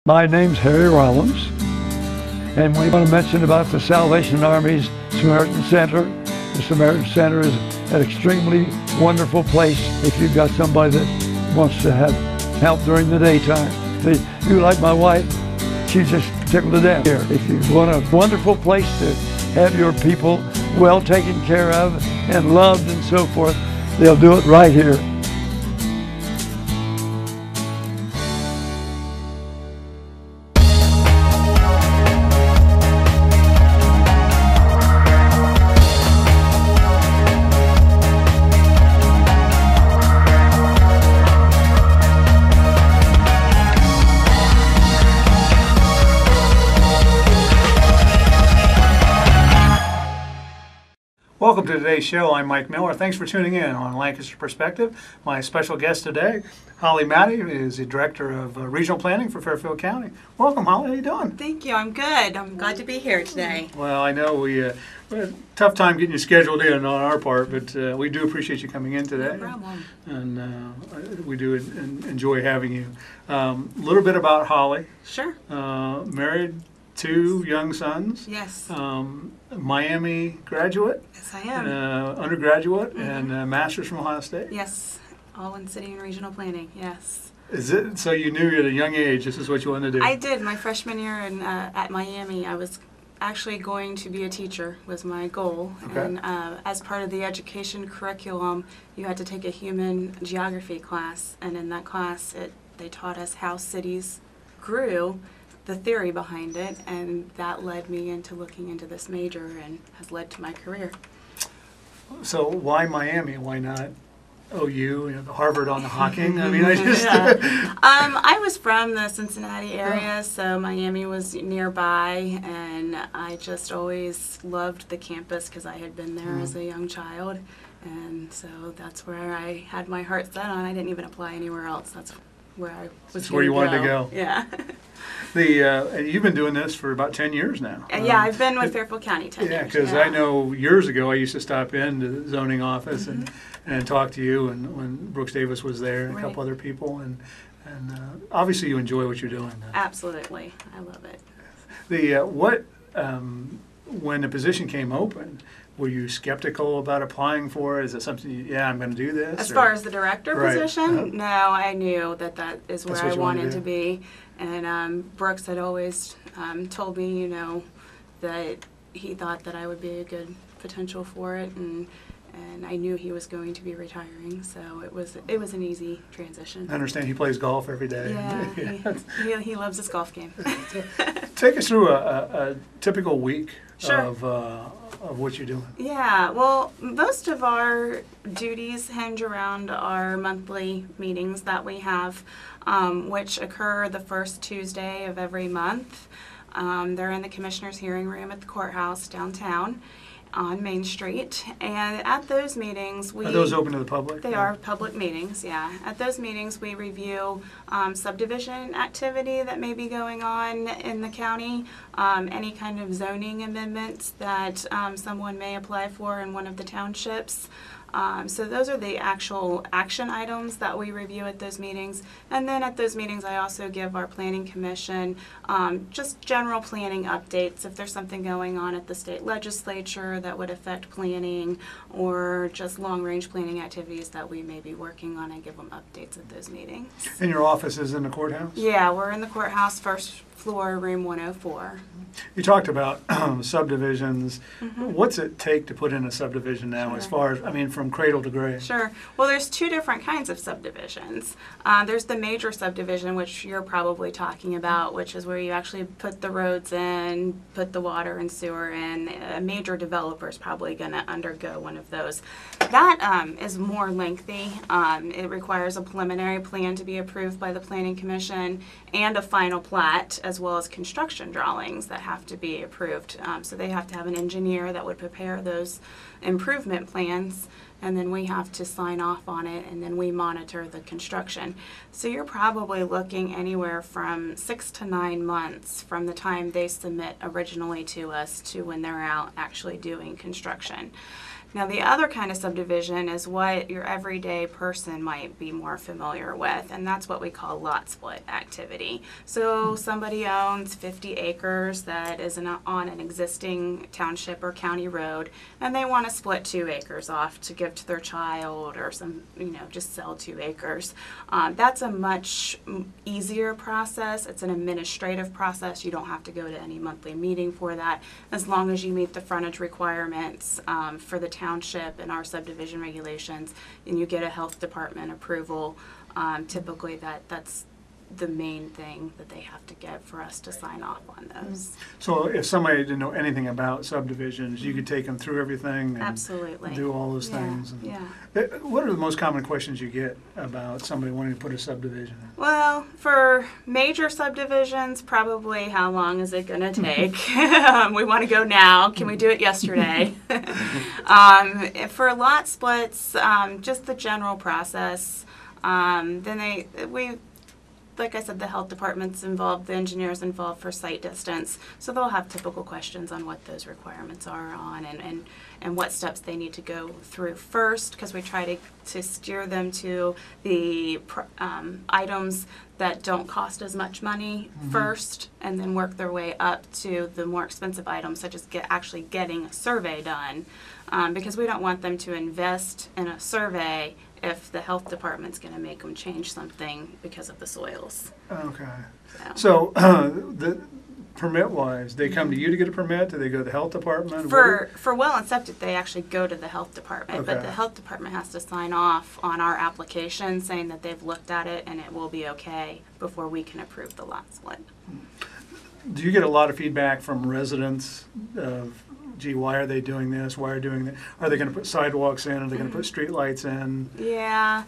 My name's Harry Rollins, and we want to mention about the Salvation Army's Samaritan Center. The Samaritan Center is an extremely wonderful place if you've got somebody that wants to have help during the daytime. You like my wife, she's just tickled to death here. If you want a wonderful place to have your people well taken care of and loved and so forth, they'll do it right here. Welcome to today's show. I'm Mike Miller. Thanks for tuning in on Lancaster Perspective. My special guest today, Hollie Mattie, is the Director of Regional Planning for Fairfield County. Welcome, Hollie. How you doing? Thank you. I'm good. I'm glad to be here today. Well, I know we had a tough time getting you scheduled in on our part, but we do appreciate you coming in today. No problem. And we do enjoy having you. A little bit about Hollie. Sure. Married, 2 young sons. Yes. Miami graduate. Yes, I am. Undergraduate and master's from Ohio State. Yes. All in city and regional planning. Yes. Is it so? You knew at a young age this is what you wanted to do? I did. My freshman year at Miami, I was actually going to be a teacher. Was my goal. Okay. And as part of the education curriculum, you had to take a human geography class, and in that class, they taught us how cities grew, the theory behind it, and that led me into looking into this major and has led to my career. So why Miami? Why not OU? You know, Harvard on the Hawking. I mean, I just. I was from the Cincinnati area, so Miami was nearby, and I just always loved the campus because I had been there as a young child, and so that's where I had my heart set on. I didn't even apply anywhere else. That's where I was. That's where you wanted to go. Yeah. And you've been doing this for about 10 years now. Yeah, I've been with Fairfield County 10 years. Yeah, because I know years ago I used to stop into the zoning office and talk to you, and when Brooks Davis was there and a couple other people, and obviously you enjoy what you're doing. Absolutely, I love it. When the position came open, were you skeptical about applying for it? Is it something, I'm going to do this? As far as the director position, no, Uh-huh. I knew that is where I wanted to be. And Brooks had always told me, that he thought that I would be a good potential for it, and I knew he was going to be retiring, so it was an easy transition. I understand he plays golf every day. Yeah, he loves his golf game. Take us through a typical week Sure. of what you're doing. Yeah, well, most of our duties hinge around our monthly meetings that we have, which occur the first Tuesday of every month. They're in the Commissioner's Hearing Room at the courthouse downtown on Main Street, and at those meetings are those open to the public? They are public meetings, yeah. At those meetings we review subdivision activity that may be going on in the county, any kind of zoning amendments that someone may apply for in one of the townships. So those are the actual action items that we review at those meetings. And then at those meetings I also give our Planning Commission just general planning updates if there's something going on at the state legislature that would affect planning, or just long-range planning activities that we may be working on. I give them updates at those meetings. And your office is in the courthouse? Yeah, we're in the courthouse, first floor, room 104. You talked about subdivisions. What's it take to put in a subdivision now, as far as, from cradle to grave? Sure. Well, there's 2 different kinds of subdivisions. There's the major subdivision, which you're probably talking about, which is where you actually put the roads in, put the water and sewer in. A major developer is probably going to undergo one of those. That is more lengthy. It requires a preliminary plan to be approved by the Planning Commission and a final plat, as well as construction drawings that have to be approved. So they have to have an engineer that would prepare those improvement plans, and then we have to sign off on it, and then we monitor the construction. So you're probably looking anywhere from 6 to 9 months from the time they submit originally to us to when they're out actually doing construction. Now, the other kind of subdivision is what your everyday person might be more familiar with, and that's what we call lot split activity. So somebody owns 50 acres that is on an existing township or county road, and they want to split 2 acres off to give to their child, or just sell 2 acres. That's a much easier process. It's an administrative process. You don't have to go to any monthly meeting for that, as long as you meet the frontage requirements for the township and our subdivision regulations, and you get a health department approval. Typically that's the main thing that they have to get for us to sign off on those. So if somebody didn't know anything about subdivisions, you could take them through everything and Absolutely. do all those Yeah, things. And yeah. What are the most common questions you get about somebody wanting to put a subdivision in? Well, for major subdivisions, probably how long is it going to take? We want to go now. Can we do it yesterday? For lot splits, just the general process. Like I said, the health department's involved, the engineer's involved for site distance, so they'll have typical questions on what those requirements are on and what steps they need to go through first, because we try to steer them to the items that don't cost as much money first, and then work their way up to the more expensive items, such as actually getting a survey done, because we don't want them to invest in a survey if the health department's going to make them change something because of the soils. Okay. So, The permit-wise, they come to you to get a permit? Do they go to the health department? for well and septic, they actually go to the health department, but Okay. the health department has to sign off on our application saying that they've looked at it and it will be okay before we can approve the lot split. Do you get a lot of feedback from residents of, gee, why are they doing this? Why are they doing that? Are they going to put sidewalks in? Are they going to put street lights in? Yeah.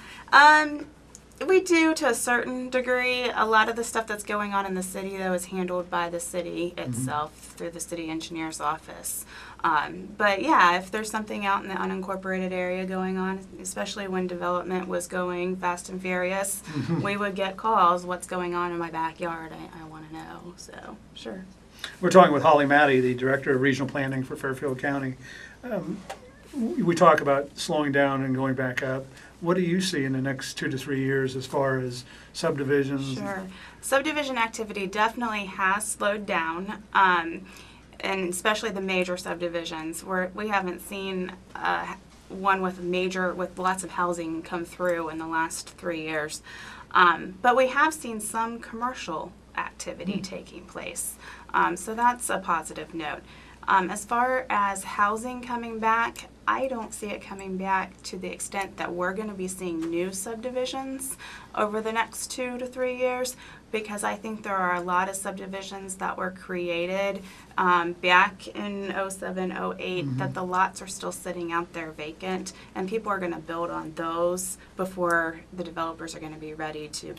We do to a certain degree. A lot of the stuff that's going on in the city, though, is handled by the city itself through the city engineer's office. But yeah, if there's something out in the unincorporated area going on, especially when development was going fast and furious, we would get calls, what's going on in my backyard? I want to know. So, sure. We're talking with Hollie Mattie, the Director of Regional Planning for Fairfield County. We talk about slowing down and going back up. What do you see in the next 2 to 3 years as far as subdivisions? Sure. Subdivision activity definitely has slowed down, and especially the major subdivisions. We haven't seen one with lots of housing come through in the last 3 years. But we have seen some commercial activity taking place. So that's a positive note. As far as housing coming back, I don't see it coming back to the extent that we're going to be seeing new subdivisions over the next 2 to 3 years, because I think there are a lot of subdivisions that were created back in 07, 08 that the lots are still sitting out there vacant, and people are going to build on those before the developers are going to be ready to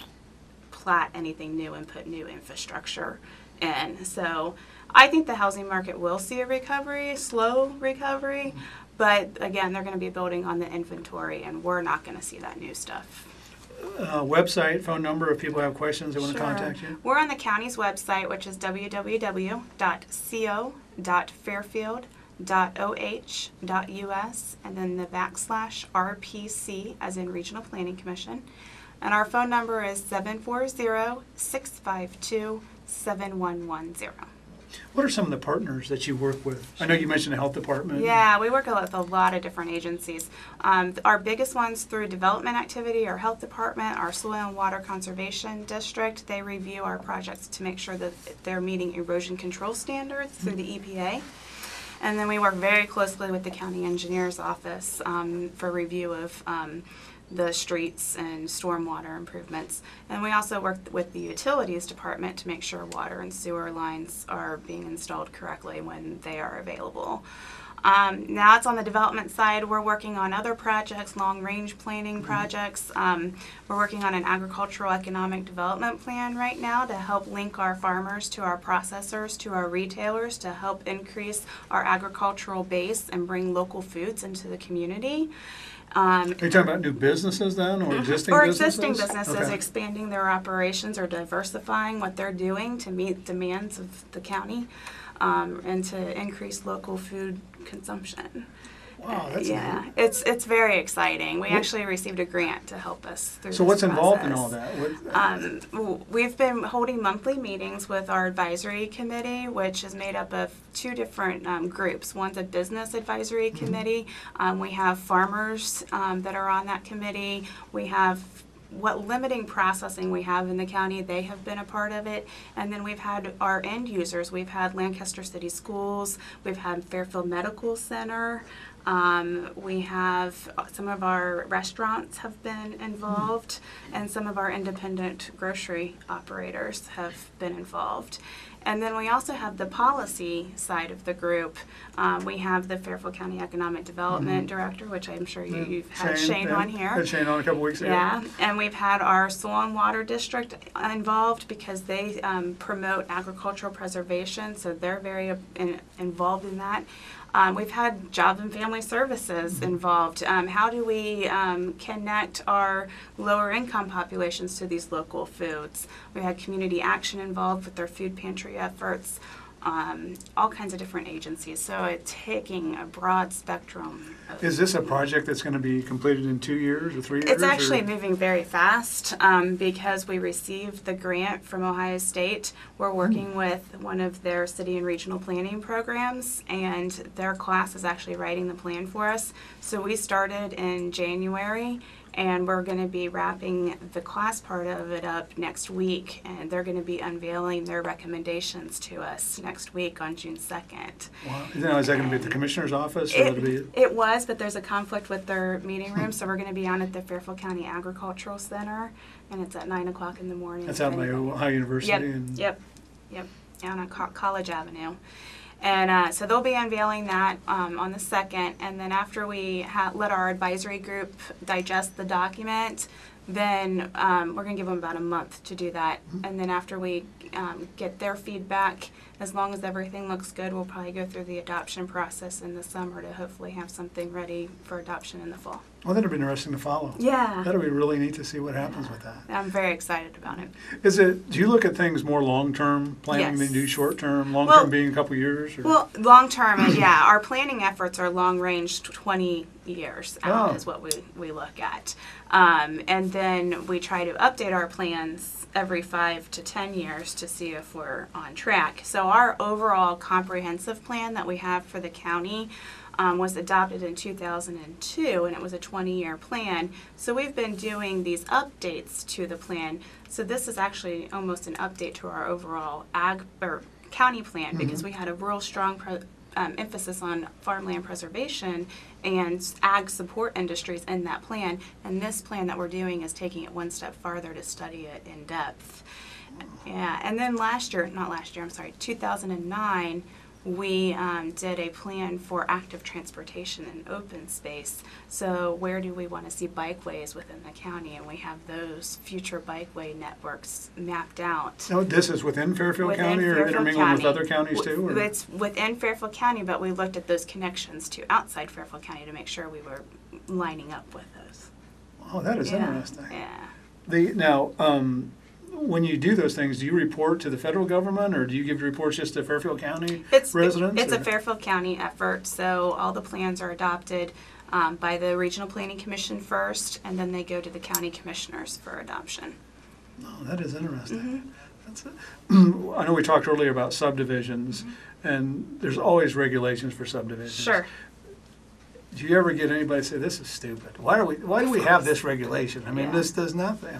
plat anything new and put new infrastructure in. So I think the housing market will see a recovery, slow recovery, but again, they're going to be building on the inventory, and we're not going to see that new stuff. Website, phone number, if people have questions, they want to contact you? We're on the county's website, which is www.co.fairfield.oh.us, and then the /RPC, as in Regional Planning Commission. And our phone number is 740-652-7110. What are some of the partners that you work with? I know you mentioned the health department. Yeah, we work with a lot of different agencies. Our biggest ones through development activity, our health department, our soil and water conservation district. They review our projects to make sure that they're meeting erosion control standards through the EPA. And then we work very closely with the county engineer's office for review of the streets and stormwater improvements. And we also work with the utilities department to make sure water and sewer lines are being installed correctly when they are available. Now it's on the development side. We're working on other projects, long-range planning projects. We're working on an agricultural economic development plan right now to help link our farmers to our processors, to our retailers, to help increase our agricultural base and bring local foods into the community. Are you talking about new businesses then, or existing or businesses? existing businesses Okay. expanding their operations or diversifying what they're doing to meet demands of the county and to increase local food consumption. Wow, that's yeah, neat. it's very exciting. We actually received a grant to help us through So this what's involved in process. all that? We've been holding monthly meetings with our advisory committee, which is made up of two different groups. One's a business advisory committee. We have farmers that are on that committee. We have what limiting processing we have in the county, they have been a part of it. And then we've had our end users. We've had Lancaster City Schools. We've had Fairfield Medical Center. We have some of our restaurants have been involved, and some of our independent grocery operators have been involved. And then we also have the policy side of the group. We have the Fairfield County Economic Development Director, which I'm sure you've had Shane on here. Had Shane on a couple weeks ago. Yeah, and we've had our Soil and Water District involved because they promote agricultural preservation, so they're very involved in that. We've had Job and Family Services involved. How do we connect our lower income populations to these local foods? We had Community Action involved with their food pantry efforts. All kinds of different agencies. So it's taking a broad spectrum. Is this a project that's going to be completed in 2 years or 3 years? It's actually moving very fast because we received the grant from Ohio State. We're working with one of their city and regional planning programs, and their class is actually writing the plan for us. So we started in January, and we're going to be wrapping the class part of it up next week, and they're going to be unveiling their recommendations to us next week on June 2nd. Wow. Now, is that going to be at the commissioner's office? Or It was, but there's a conflict with their meeting room, so we're going to be on at the Fairfield County Agricultural Center, and it's at 9 o'clock in the morning. That's out by Ohio University? Yep, down on College Avenue. And so they'll be unveiling that on the 2nd, and then after we let our advisory group digest the document, then we're going to give them about a month to do that. And then after we get their feedback, as long as everything looks good, we'll probably go through the adoption process in the summer to hopefully have something ready for adoption in the fall. Well, that'll be interesting to follow. Yeah. That'll be really neat to see what happens with that. I'm very excited about it. Do you look at things more long-term planning than you do short-term? Long-term being a couple years? Or? Well, long-term, yeah. Our planning efforts are long-range, 20 years out is what we look at. And then we try to update our plans every 5 to 10 years to see if we're on track. So our overall comprehensive plan that we have for the county was adopted in 2002, and it was a 20-year plan. So we've been doing these updates to the plan. So this is actually almost an update to our overall county plan, because we had a real strong emphasis on farmland preservation and ag support industries in that plan. And this plan that we're doing is taking it one step farther to study it in depth. Yeah, and then 2009, we did a plan for active transportation and open space. So where do we want to see bikeways within the county? And we have those future bikeway networks mapped out. No, this is within Fairfield County or intermingling with other counties too? Or? It's within Fairfield County, but we looked at those connections to outside Fairfield County to make sure we were lining up with those. Oh, that is interesting. Yeah. When you do those things, do you report to the federal government, or do you give reports just to Fairfield County residents? It's a Fairfield County effort, so all the plans are adopted by the Regional Planning Commission first, and then they go to the county commissioners for adoption. Oh, that is interesting. I know we talked earlier about subdivisions, and there's always regulations for subdivisions. Sure. Do you ever get anybody say, "This is stupid. Why do we have this regulation? I mean, this does nothing." I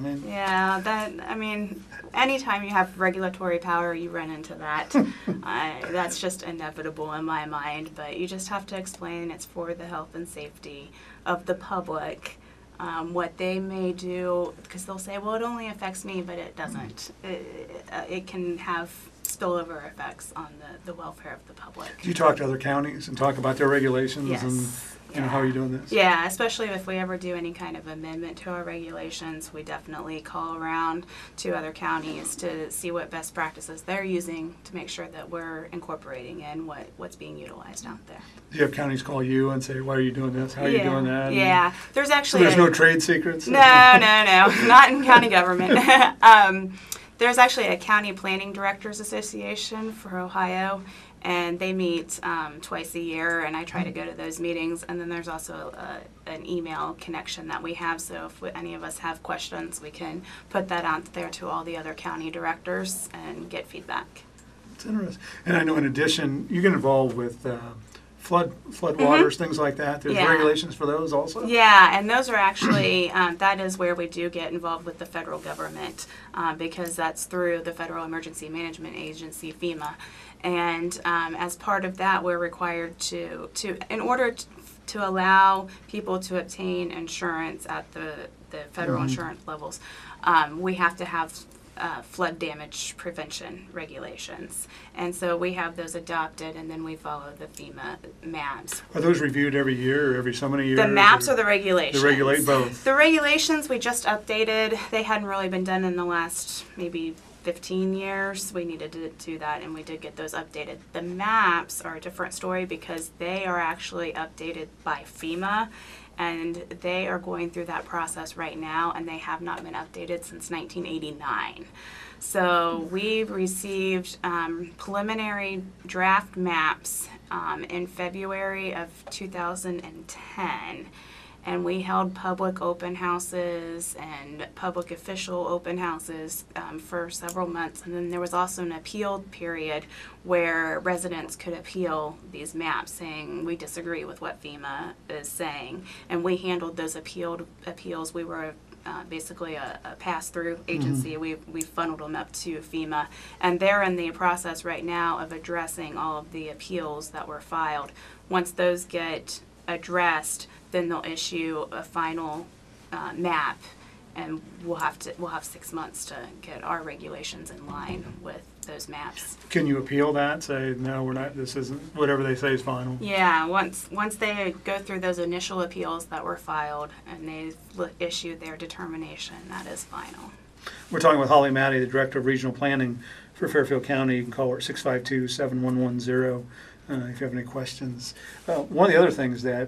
mean, anytime you have regulatory power, you run into that. That's just inevitable in my mind. But you just have to explain it's for the health and safety of the public. What they may do, because they'll say, "Well, it only affects me," but it doesn't. It can have spillover effects on the welfare of the public. Do you talk to other counties and talk about their regulations? Yes. And how are you doing this? Yeah, especially if we ever do any kind of amendment to our regulations, we definitely call around to other counties to see what best practices they're using to make sure that we're incorporating in what's being utilized out there. Do you have counties call you and say, "Why are you doing this? How are you doing that?" Yeah, there's actually no trade secrets? No, not in county government. There's actually a County Planning Directors Association for Ohio, and they meet twice a year, and I try to go to those meetings. And then there's also an email connection that we have, so if any of us have questions, we can put that out there to all the other county directors and get feedback. It's interesting. And I know in addition, you get involved with floodwaters, things like that. There's regulations for those also? Yeah, and those are actually, that is where we do get involved with the federal government because that's through the Federal Emergency Management Agency, FEMA. And as part of that, we're required to in order to allow people to obtain insurance at the federal insurance levels, we have to have flood damage prevention regulations. And so we have those adopted, and then we follow the FEMA maps. Are those reviewed every year or every so many years? The maps or the regulations? They regulate both. The regulations we just updated. They hadn't really been done in the last maybe 15 years. We needed to do that, and we did get those updated. The maps are a different story because they are actually updated by FEMA, and they are going through that process right now, and they have not been updated since 1989. So we've received preliminary draft maps in February of 2010. And we held public open houses and public official open houses for several months. And then there was also an appeal period where residents could appeal these maps saying, we disagree with what FEMA is saying. And we handled those appeals. We were basically a pass-through agency. We funneled them up to FEMA. And they're in the process right now of addressing all of the appeals that were filed. Once those get addressed, then they'll issue a final map, and we'll have 6 months to get our regulations in line with those maps. Can you appeal that? Say, no, we're not. This isn't. Whatever they say is final. Yeah, once they go through those initial appeals that were filed and they've issued their determination, that is final. We're talking with Hollie Mattie, the Director of Regional Planning for Fairfield County. You can call her at 652-7110 if you have any questions. One of the other things that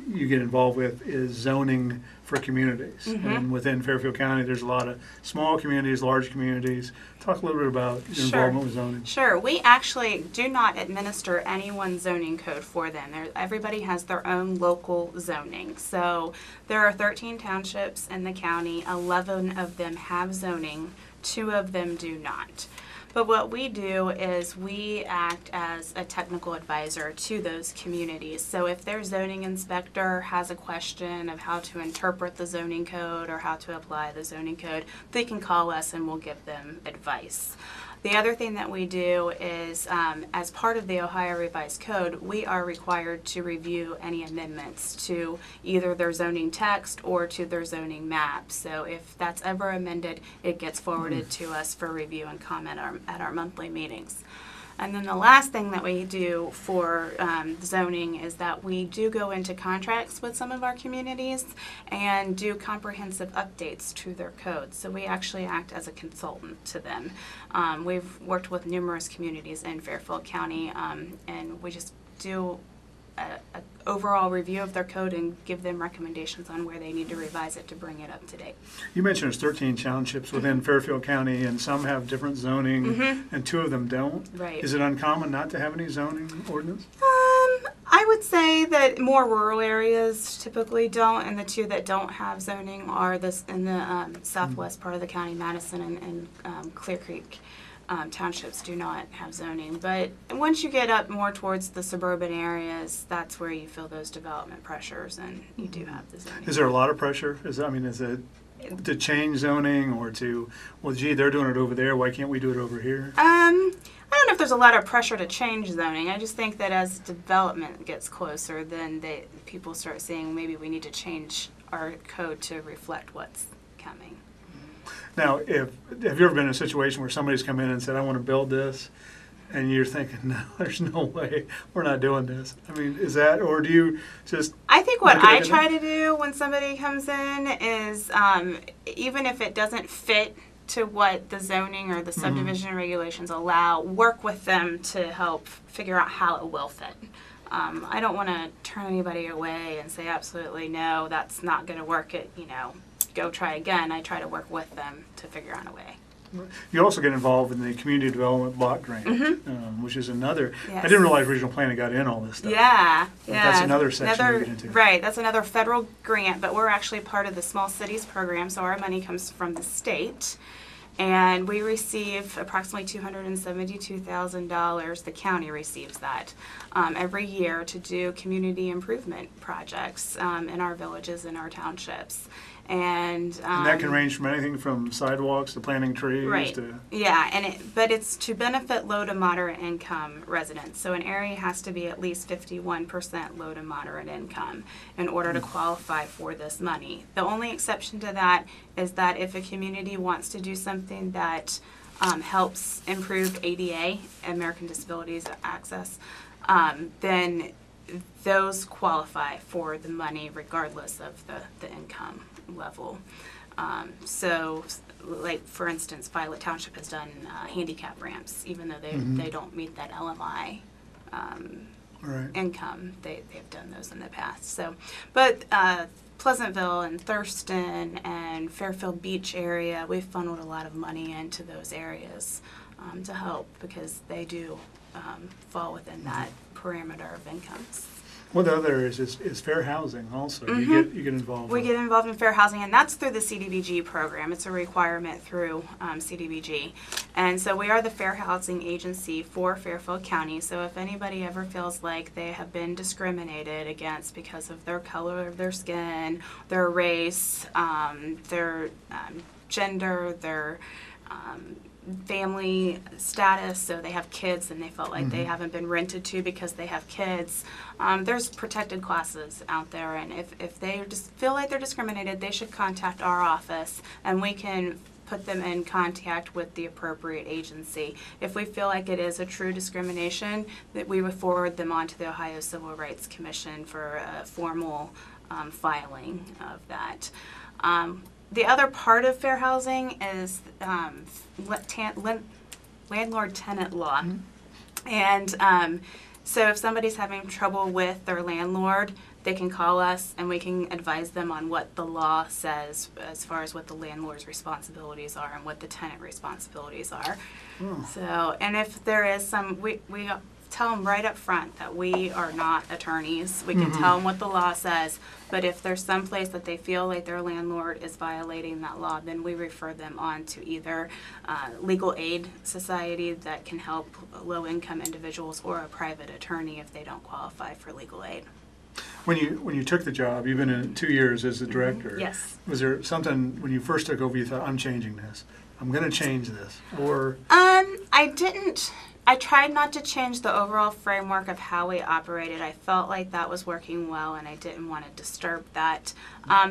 you get involved with is zoning for communities. And within Fairfield County, there's a lot of small communities, large communities. Talk a little bit about your involvement with zoning. Sure. We actually do not administer anyone's zoning code for them. Everybody has their own local zoning. So there are 13 townships in the county. 11 of them have zoning. 2 of them do not. But what we do is we act as a technical advisor to those communities. So if their zoning inspector has a question of how to interpret the zoning code or how to apply the zoning code, they can call us and we'll give them advice. The other thing that we do is, as part of the Ohio Revised Code, we are required to review any amendments to either their zoning text or to their zoning map. So if that's ever amended, it gets forwarded to us for review and comment at our monthly meetings. And then the last thing that we do for zoning is that we do go into contracts with some of our communities and do comprehensive updates to their codes. So we actually act as a consultant to them. We've worked with numerous communities in Fairfield County, and we just do an overall review of their code and give them recommendations on where they need to revise it to bring it up to date. You mentioned there's 13 townships within Fairfield County, and some have different zoning, and 2 of them don't. Right. Is it uncommon not to have any zoning ordinance? I would say that more rural areas typically don't, and the 2 that don't have zoning are in the southwest part of the county, Madison and Clear Creek. Townships do not have zoning, but once you get up more towards the suburban areas, that's where you feel those development pressures, and you do have the zoning. Is there a lot of pressure? Is it to change zoning or to, well, gee, they're doing it over there, why can't we do it over here? I don't know if there's a lot of pressure to change zoning. I just think that as development gets closer, then people start saying maybe we need to change our code to reflect what's coming. Now, have you ever been in a situation where somebody's come in and said, I want to build this, and you're thinking, no, there's no way, we're not doing this? I mean, is that, or do you just... I think what I try to do when somebody comes in is, even if it doesn't fit to what the zoning or the subdivision regulations allow, work with them to help figure out how it will fit. I don't want to turn anybody away and say, absolutely no, that's not going to work. Go try again. I try to work with them to figure out a way. You also get involved in the community development block grant, which is another. Yes. I didn't realize regional planning got in all this stuff. Yeah, But yeah. that's another section you get into. Right, that's another federal grant, but we're actually part of the Small Cities program, so our money comes from the state. And we receive approximately $272,000. The county receives that every year to do community improvement projects in our villages and our townships. And that can range from anything from sidewalks to planting trees right. to. Yeah, but it's to benefit low to moderate income residents. So an area has to be at least 51% low to moderate income in order to qualify for this money. The only exception to that is that if a community wants to do something that helps improve ADA, American Disabilities Access, then those qualify for the money regardless of the income level. So, like for instance, Violet Township has done handicap ramps, even though they don't meet that LMI Right. income. They've done those in the past. So, but Pleasantville and Thurston and Fairfield Beach area, we've funneled a lot of money into those areas to help because they do fall within that parameter of incomes. One of the other areas is fair housing also. You get involved. We get involved in fair housing, and that's through the CDBG program. It's a requirement through CDBG. And so we are the fair housing agency for Fairfield County. So if anybody ever feels like they have been discriminated against because of their color of their skin, their race, their gender, their family status, so they have kids and they felt like they haven't been rented to because they have kids. There's protected classes out there, and if they just feel like they're discriminated, they should contact our office and we can put them in contact with the appropriate agency. If we feel like it is a true discrimination, that we would forward them on to the Ohio Civil Rights Commission for a formal filing of that. The other part of fair housing is landlord-tenant law. And so if somebody's having trouble with their landlord, they can call us and we can advise them on what the law says as far as what the landlord's responsibilities are and what the tenant responsibilities are. So, and if there is some, we tell them right up front that we are not attorneys. We can tell them what the law says, but if there's some place that they feel like their landlord is violating that law, then we refer them on to either legal aid society that can help low-income individuals or a private attorney if they don't qualify for legal aid. When you took the job, you've been in 2 years as the director. Yes. Was there something when you first took over you thought, I'm changing this, I'm going to change this, or? I didn't. I tried not to change the overall framework of how we operated. I felt like that was working well and I didn't want to disturb that.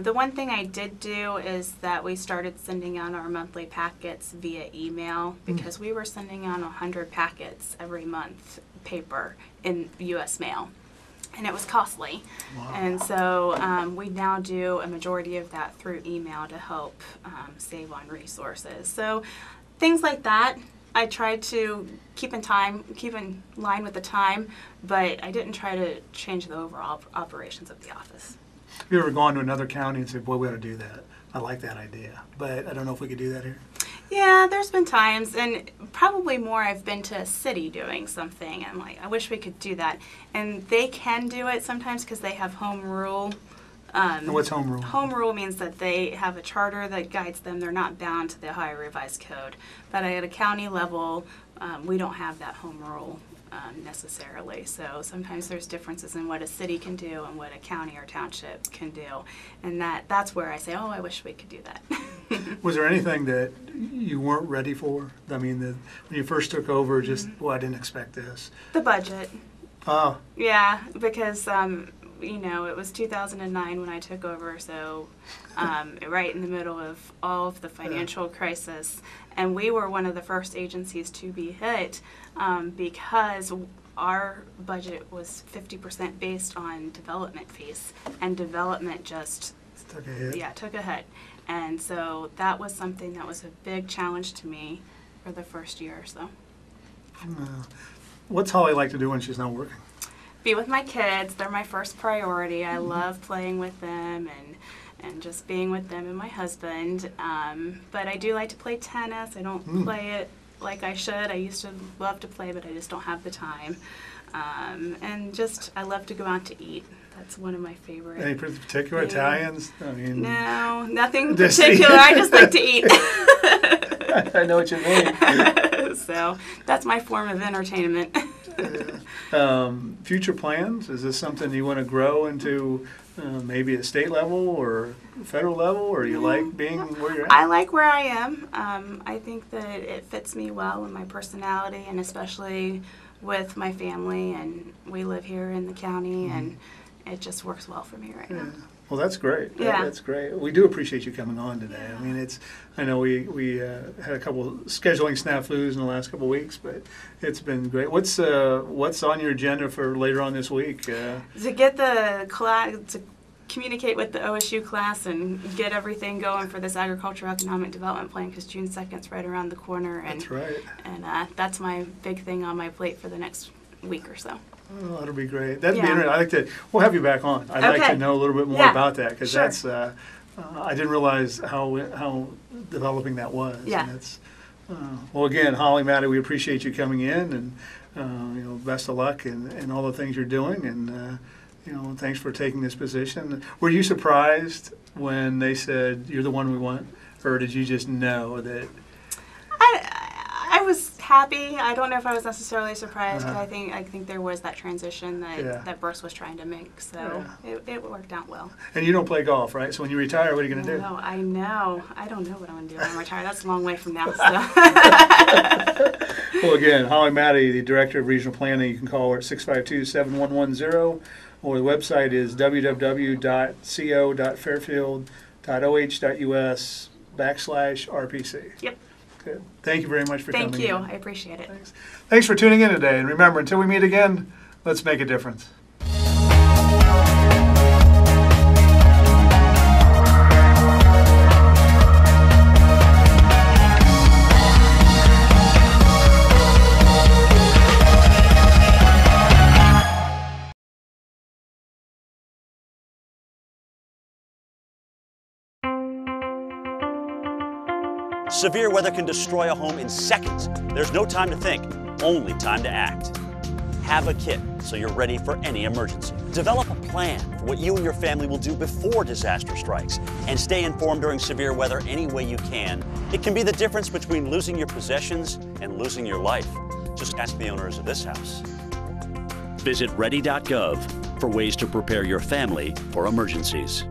The one thing I did do is that we started sending out our monthly packets via email because we were sending out 100 packets every month, paper, in U.S. mail. And it was costly. Wow. And so we now do a majority of that through email to help save on resources. So things like that. I tried to keep in line with the time, but I didn't try to change the overall operations of the office. Have you ever gone to another county and said, boy, we ought to do that? I like that idea, but I don't know if we could do that here. Yeah, there's been times, and probably more I've been to a city doing something, and I'm like, I wish we could do that. And they can do it sometimes because they have home rule. And what's home rule? Home rule means that they have a charter that guides them. They're not bound to the Ohio Revised Code. But at a county level, we don't have that home rule necessarily. So sometimes there's differences in what a city can do and what a county or township can do. And that's where I say, oh, I wish we could do that. Was there anything that you weren't ready for? I mean, when you first took over, just, well, I didn't expect this. The budget. Oh. Yeah, because it was 2009 when I took over, so right in the middle of all of the financial crisis. And we were one of the first agencies to be hit because our budget was 50% based on development fees, and development just Took a hit. Yeah, took a hit. And so that was something that was a big challenge to me for the first year or so. What's Holly like to do when she's not working? Be with my kids. They're my first priority. I love playing with them and just being with them and my husband. But I do like to play tennis. I don't play it like I should. I used to love to play, but I just don't have the time. And just, I love to go out to eat. That's one of my favorite. Any particular Italians? I mean, no, nothing particular. I just like to eat. I know what you mean. So that's my form of entertainment. Future plans? Is this something you want to grow into maybe a state level or federal level, or you like being where you're at? I like where I am. I think that it fits me well in my personality, and especially with my family, and we live here in the county, and it just works well for me right now. Well, that's great. Yeah. That's great. We do appreciate you coming on today. I mean, I know we had a couple scheduling snafus in the last couple of weeks, but it's been great. What's on your agenda for later on this week? To get the class, to communicate with the OSU class and get everything going for this agricultural economic development plan, because June 2nd is right around the corner. And, that's right. And that's my big thing on my plate for the next week or so. Oh, that'll be great. That'd be interesting. I like to. We'll have you back on. I'd like to know a little bit more about that, because that's. I didn't realize how developing that was. Yeah. And that's, well, again, Hollie Mattie, we appreciate you coming in, and best of luck and all the things you're doing, and thanks for taking this position. Were you surprised when they said you're the one we want, or did you just know that? I was happy. I don't know if I was necessarily surprised, because I think there was that transition that Bruce was trying to make, so it worked out well. And you don't play golf, right? So when you retire, what are you going to do? No, I know. I don't know what I'm going to do when I retire. That's a long way from now. So. Well, again, Hollie Mattie, the Director of Regional Planning, you can call her at 652-7110, or the website is www.co.fairfield.oh.us/RPC. Yep. Good. Thank you very much for coming. Thank you. in. I appreciate it. Thanks for tuning in today. And remember, until we meet again, let's make a difference. Severe weather can destroy a home in seconds. There's no time to think, only time to act. Have a kit so you're ready for any emergency. Develop a plan for what you and your family will do before disaster strikes, and stay informed during severe weather any way you can. It can be the difference between losing your possessions and losing your life. Just ask the owners of this house. Visit ready.gov for ways to prepare your family for emergencies.